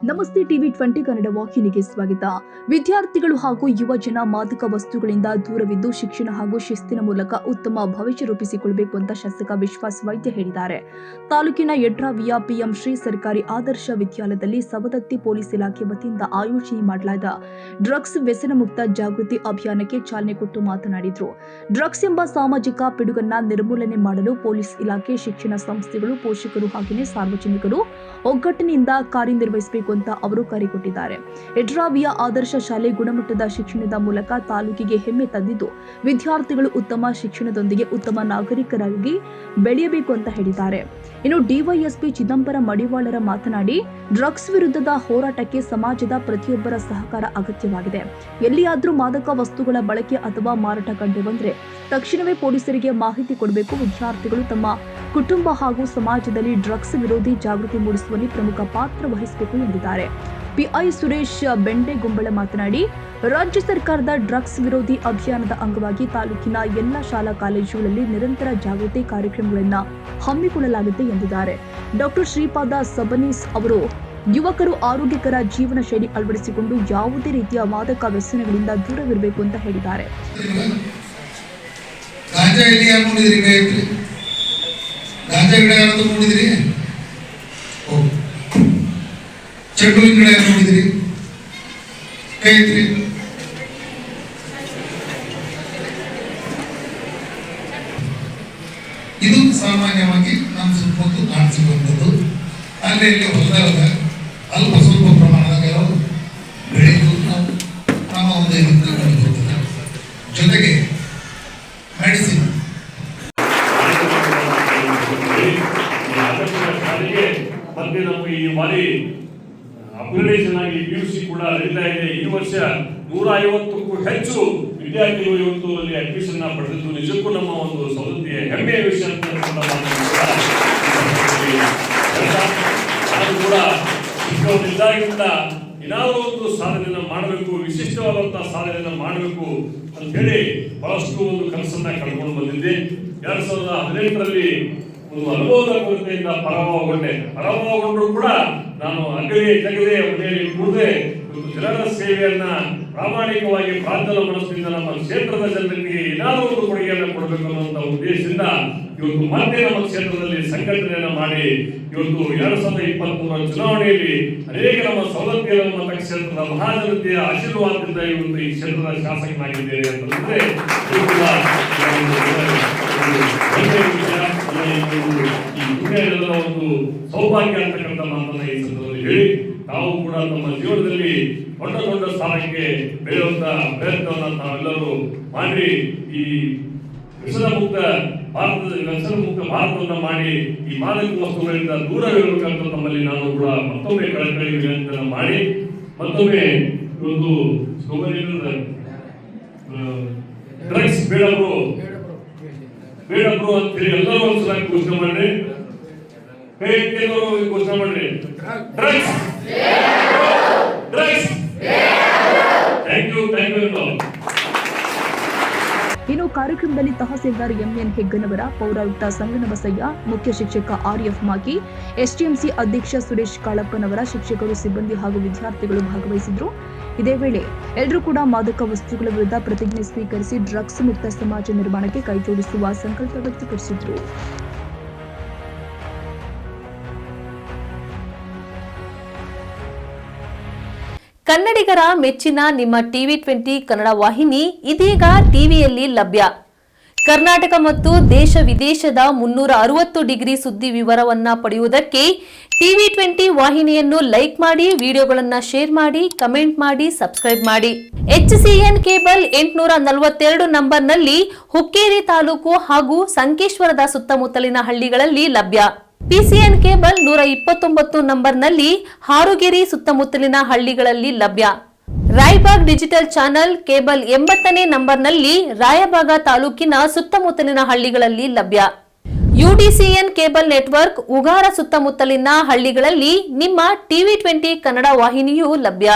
ನಮಸ್ತೆ ಟಿವಿ 20 ಕನ್ನಡ ವಾಹಿನಿಗೆ ಸ್ವಾಗತ. ವಿದ್ಯಾರ್ಥಿಗಳು ಹಾಗೂ ಯುವ ಜನ ಮಾದಕ ವಸ್ತುಗಳಿಂದ ದೂರವಿದ್ದು ಶಿಕ್ಷಣ ಹಾಗೂ ಶಿಸ್ತಿನ ಮೂಲಕ ಉತ್ತಮ ಭವಿಷ್ಯ ರೂಪಿಸಿಕೊಳ್ಳಬೇಕು ಅಂತ ಶಾಸಕ ವಿಶ್ವಾಸ್ ವೈದ್ಯ ಹೇಳಿದ್ದಾರೆ. ತಾಲೂಕಿನ ಯಡ್ರಾವಿಯ ಪಿಎಂ ಶ್ರೀ ಸರ್ಕಾರಿ ಆದರ್ಶ ವಿದ್ಯಾಲಯದಲ್ಲಿ ಸವದತ್ತಿ ಪೊಲೀಸ್ ಇಲಾಖೆ ವತಿಯಿಂದ ಆಯೋಜನೆ ಮಾಡಲಾದ ಡ್ರಗ್ಸ್ ವ್ಯಸನ ಮುಕ್ತ ಜಾಗೃತಿ ಅಭಿಯಾನಕ್ಕೆ ಚಾಲನೆ ಕೊಟ್ಟು ಮಾತನಾಡಿದರು. ಡ್ರಗ್ಸ್ ಎಂಬ ಸಾಮಾಜಿಕ ಪಿಡುಗನ್ನ ನಿರ್ಮೂಲನೆ ಮಾಡಲು ಪೊಲೀಸ್ ಇಲಾಖೆ, ಶಿಕ್ಷಣ ಸಂಸ್ಥೆಗಳು, ಪೋಷಕರು ಹಾಗೆಯೇ ಸಾರ್ವಜನಿಕರು ಒಗ್ಗಟ್ಟಿನಿಂದ ಕಾರ್ಯನಿರ್ವಹಿಸಬೇಕು ಅಂತ ಅವರು ಕರೆ ಕೊಟ್ಟಿದ್ದಾರೆ. ಯಡ್ರಾವಿಯ ಆದರ್ಶ ಶಾಲೆ ಗುಣಮಟ್ಟದ ಶಿಕ್ಷಣದ ಮೂಲಕ ತಾಲೂಕಿಗೆ ಹೆಮ್ಮೆ ತಂದಿದ್ದು, ವಿದ್ಯಾರ್ಥಿಗಳು ಉತ್ತಮ ಶಿಕ್ಷಣದೊಂದಿಗೆ ಉತ್ತಮ ನಾಗರಿಕರಾಗಿ ಬೆಳೆಯಬೇಕು ಅಂತ ಹೇಳಿದ್ದಾರೆ. ಇನ್ನು ಡಿವೈಎಸ್ಪಿ ಚಿದಂಬರ ಮಡಿವಾಳರ ಮಾತನಾಡಿ, ಡ್ರಗ್ಸ್ ವಿರುದ್ಧದ ಹೋರಾಟಕ್ಕೆ ಸಮಾಜದ ಪ್ರತಿಯೊಬ್ಬರ ಸಹಕಾರ ಅಗತ್ಯವಾಗಿದೆ. ಎಲ್ಲಿಯಾದ್ರೂ ಮಾದಕ ವಸ್ತುಗಳ ಬಳಕೆ ಅಥವಾ ಮಾರಾಟ ಕಂಡು ಬಂದ್ರೆ ತಕ್ಷಣವೇ ಪೊಲೀಸರಿಗೆ ಮಾಹಿತಿ ಕೊಡಬೇಕು. ವಿದ್ಯಾರ್ಥಿಗಳು ತಮ್ಮ ಕುಟುಂಬ ಹಾಗೂ ಸಮಾಜದಲ್ಲಿ ಡ್ರಗ್ಸ್ ವಿರೋಧಿ ಜಾಗೃತಿ ಮೂಡಿಸುವಲ್ಲಿ ಪ್ರಮುಖ ಪಾತ್ರ ವಹಿಸಬೇಕು ಎಂದಿದ್ದಾರೆ. ಪಿಐ ಸುರೇಶ್ ಬೆಂಡೆಗುಂಬಳ ಮಾತನಾಡಿ, ರಾಜ್ಯ ಸರ್ಕಾರದ ಡ್ರಗ್ಸ್ ವಿರೋಧಿ ಅಭಿಯಾನದ ಅಂಗವಾಗಿ ತಾಲೂಕಿನ ಎಲ್ಲ ಶಾಲಾ ಕಾಲೇಜುಗಳಲ್ಲಿ ನಿರಂತರ ಜಾಗೃತಿ ಕಾರ್ಯಕ್ರಮಗಳನ್ನು ಹಮ್ಮಿಕೊಳ್ಳಲಾಗಿದೆ ಎಂದಿದ್ದಾರೆ. ಡಾಕ್ಟರ್ ಶ್ರೀಪಾದ ಸಬನೀಸ್ ಅವರು ಯುವಕರು ಆರೋಗ್ಯಕರ ಜೀವನ ಶೈಲಿ ಅಳವಡಿಸಿಕೊಂಡು ಯಾವುದೇ ರೀತಿಯ ಮಾದಕ ವ್ಯಸನಗಳಿಂದ ದೂರವಿರಬೇಕು ಅಂತ ಹೇಳಿದ್ದಾರೆ. ಚಟುವಿನ ಗಿಡ ನೋಡಿದ್ರಿ, ಕೈ ಐತ್ರಿ, ಇದು ಸಾಮಾನ್ಯವಾಗಿ ನಮ್ಮ ಸುತ್ತಮುತ್ತ ಕಾಣಿಸಿಕೊಂಡದ್ದು. ಅಲ್ಲಿ ಇಲ್ಲಿ ಹೊಲದಾಗ ಅಲ್ಪ ಸ್ವಲ್ಪ ಪ್ರಮಾಣದಾಗ ಬೆಳೆದು ನಮ್ಮ ಒಂದು ಕಂಡುಬರುತ್ತದೆ. ಜೊತೆಗೆ ಮೆಡಿಸಿನ್ ಮತ್ತೆ ನಮಗೆ ಈ ಬಾರಿ ಅಪ್ಗ್ರೇಡೇಷನ್ ಆಗಿ ಪಿಯುಸಿ ಕೂಡ ನಡೀತಾ ಇದೆ. ಈ ವರ್ಷ 150ಕ್ಕೂ ಹೆಚ್ಚು ವಿದ್ಯಾರ್ಥಿಗಳು ಇವತ್ತು ಅಲ್ಲಿ ಅಡ್ಮಿಷನ್ ಪಡೆದಿದ್ದು ನಿಜಕ್ಕೂ ನಮ್ಮ ಒಂದು ಸೌಲಭ್ಯ ಹೆಮ್ಮೆಯ ವಿಷಯ ಅಂತ ನಾನು ಕೂಡ ಚಿಕ್ಕವರಿದ್ದಾಗಿಂದ ಏನಾದರೂ ಒಂದು ಸಾಧನೆಯನ್ನು ಮಾಡಬೇಕು, ವಿಶಿಷ್ಟವಾದಂತಹ ಸಾಧನೆಯನ್ನು ಮಾಡಬೇಕು ಅಂತ ಹೇಳಿ ಬಹಳಷ್ಟು ಒಂದು ಕನಸನ್ನ ಕಳ್ಕೊಂಡು ಬಂದಿದ್ದೆ. 2018ರಲ್ಲಿ ಒಂದು ಅನುಭವದ ಕೊರತೆಯಿಂದ ಪರಾಭವಗೊಂಡರೂ ಕೂಡ ನಾನು ಅಗಲೇ ಜಗದೇ ಮನೆಯಲ್ಲಿ ಕೂಡದೆ ಜನರ ಸೇವೆಯನ್ನ ಪ್ರಾಮಾಣಿಕವಾಗಿ ಪ್ರಾರ್ಥನಾ ಮನಸ್ಸಿನಿಂದ ನಮ್ಮ ಕ್ಷೇತ್ರದ ಜನರಿಗೆ ಏನಾದರೂ ಒಂದು ಕೊಡುಗೆಯನ್ನು ಕೊಡಬೇಕು ಅನ್ನುವಂಥ ಉದ್ದೇಶದಿಂದ ಇವತ್ತು ಮತ್ತೆ ನಮ್ಮ ಕ್ಷೇತ್ರದಲ್ಲಿ ಸಂಘಟನೆಯನ್ನ ಮಾಡಿ ಇವತ್ತು 2023ರ ಚುನಾವಣೆಯಲ್ಲಿ ಅನೇಕ ನಮ್ಮ ಸವದತ್ತಿಯ ಮತಕ್ಷೇತ್ರದ ಮಹಾಜನತೆಯ ಆಶೀರ್ವಾದದಿಂದ ಇವತ್ತು ಈ ಕ್ಷೇತ್ರದ ಶಾಸಕನಾಗಿದ್ದೇನೆ ಅಂತಂದ್ರೆ ಒಂದು ಸೌಭಾಗ್ಯ ಅಂತಕ್ಕಂಥ ಮಾತನ್ನ ಈ ಸಂದರ್ಭದಲ್ಲಿ ಹೇಳಿ, ತಾವು ಕೂಡ ತಮ್ಮ ಜೀವನದಲ್ಲಿ ದೊಡ್ಡ ದೊಡ್ಡ ಸ್ಥಾನಕ್ಕೆ ಬೆಳೆಯುವಂತ ಪ್ರಯತ್ನವನ್ನು ತಾವೆಲ್ಲರೂ ಮಾಡಿ ಈ ವ್ಯಸನ ಮುಕ್ತ ಭಾರತವನ್ನ ಮಾಡಿ ಈ ಮಾದಕ ವಸ್ತುಗಳಿಂದ ದೂರವಿರಬೇಕಂತ ತಮ್ಮಲ್ಲಿ ನಾನು ಕೂಡ ಮತ್ತೊಮ್ಮೆ ಕಳಕಳಿ ವಿನಂತಿಯನ್ನು ಮಾಡಿ ಮತ್ತೊಮ್ಮೆ ಒಂದು ಡ್ರಗ್ಸ್ ಬೇಡಬ್ರು ಅಂತೇಳಿ ಎಲ್ಲರೂ ಒಂದ್ಸಲ ಘೋಷಣೆ ಮಾಡ್ರಿ. ಕೈ ಎತ್ತಿದವರು ಘೋಷಣೆ ಮಾಡ್ರಿ, ಡ್ರಗ್ಸ್ ಡ್ರಗ್ಸ್. Thank you. ಇನ್ನು ಕಾರ್ಯಕ್ರಮದಲ್ಲಿ ತಹಸೀಲ್ದಾರ್ ಎಂಎನ್ ಹೆಗ್ಗನವರ, ಪೌರಾಯುಕ್ತ ಸಂಗನಬಸಯ್ಯ, ಮುಖ್ಯ ಶಿಕ್ಷಕ ಆರ್ಎಫ್ ಮಾಗಿ, ಎಸ್ಟಿಎಂಸಿ ಅಧ್ಯಕ್ಷ ಸುರೇಶ್ ಕಾಳಪ್ಪನವರ, ಶಿಕ್ಷಕರು, ಸಿಬ್ಬಂದಿ ಹಾಗೂ ವಿದ್ಯಾರ್ಥಿಗಳು ಭಾಗವಹಿಸಿದ್ರು. ಇದೇ ವೇಳೆ ಎಲ್ಲರೂ ಕೂಡ ಮಾದಕ ವಸ್ತುಗಳ ವಿರುದ್ಧ ಪ್ರತಿಜ್ಞೆ ಸ್ವೀಕರಿಸಿ ಡ್ರಗ್ಸ್ ಮುಕ್ತ ಸಮಾಜ ನಿರ್ಮಾಣಕ್ಕೆ ಕೈಜೋಡಿಸುವ ಸಂಕಲ್ಪ ವ್ಯಕ್ತಪಡಿಸಿದ್ರು. ಕನ್ನಡಿಗರ ಮೆಚ್ಚಿನ ನಿಮ್ಮ ಟಿವಿ 20 ಕನ್ನಡ ವಾಹಿನಿ ಇದೀಗ ಟಿವಿಯಲ್ಲಿ ಲಭ್ಯ. ಕರ್ನಾಟಕ ಮತ್ತು ದೇಶ ವಿದೇಶದ 360 ಡಿಗ್ರಿ ಸುದ್ದಿ ವಿವರವನ್ನ ಪಡೆಯುವುದಕ್ಕೆ ಟಿವಿ 20 ವಾಹಿನಿಯನ್ನು ಲೈಕ್ ಮಾಡಿ, ವಿಡಿಯೋಗಳನ್ನು ಶೇರ್ ಮಾಡಿ, ಕಮೆಂಟ್ ಮಾಡಿ, ಸಬ್ಸ್ಕ್ರೈಬ್ ಮಾಡಿ. HCN ಕೇಬಲ್ 842 ನಂಬರ್ನಲ್ಲಿ ಹುಕ್ಕೇರಿ ತಾಲೂಕು ಹಾಗೂ ಸಂಕೇಶ್ವರದ ಸುತ್ತಮುತ್ತಲಿನ ಹಳ್ಳಿಗಳಲ್ಲಿ ಲಭ್ಯ. PCN ಕೇಬಲ್ 129 ನಂಬರ್ನಲ್ಲಿ ಹಾರುಗೆರೆ ಸುತ್ತಮುತ್ತಲಿನ ಹಳ್ಳಿಗಳಲ್ಲಿ ಲಭ್ಯ. ರಾಯಬಾಗ್ ಡಿಜಿಟಲ್ ಚಾನೆಲ್ ಕೇಬಲ್ 80ನೇ ನಂಬರ್ನಲ್ಲಿ ರಾಯಬಾಗ ತಾಲೂಕಿನ ಸುತ್ತಮುತ್ತಲಿನ ಹಳ್ಳಿಗಳಲ್ಲಿ ಲಭ್ಯ. UDCN ಕೇಬಲ್ ನೆಟ್ವರ್ಕ್ ಉಗಾರ ಸುತ್ತಮುತ್ತಲಿನ ಹಳ್ಳಿಗಳಲ್ಲಿ ನಿಮ್ಮ ಟಿವಿ 20 ಕನ್ನಡ ವಾಹಿನಿಯೂ ಲಭ್ಯ.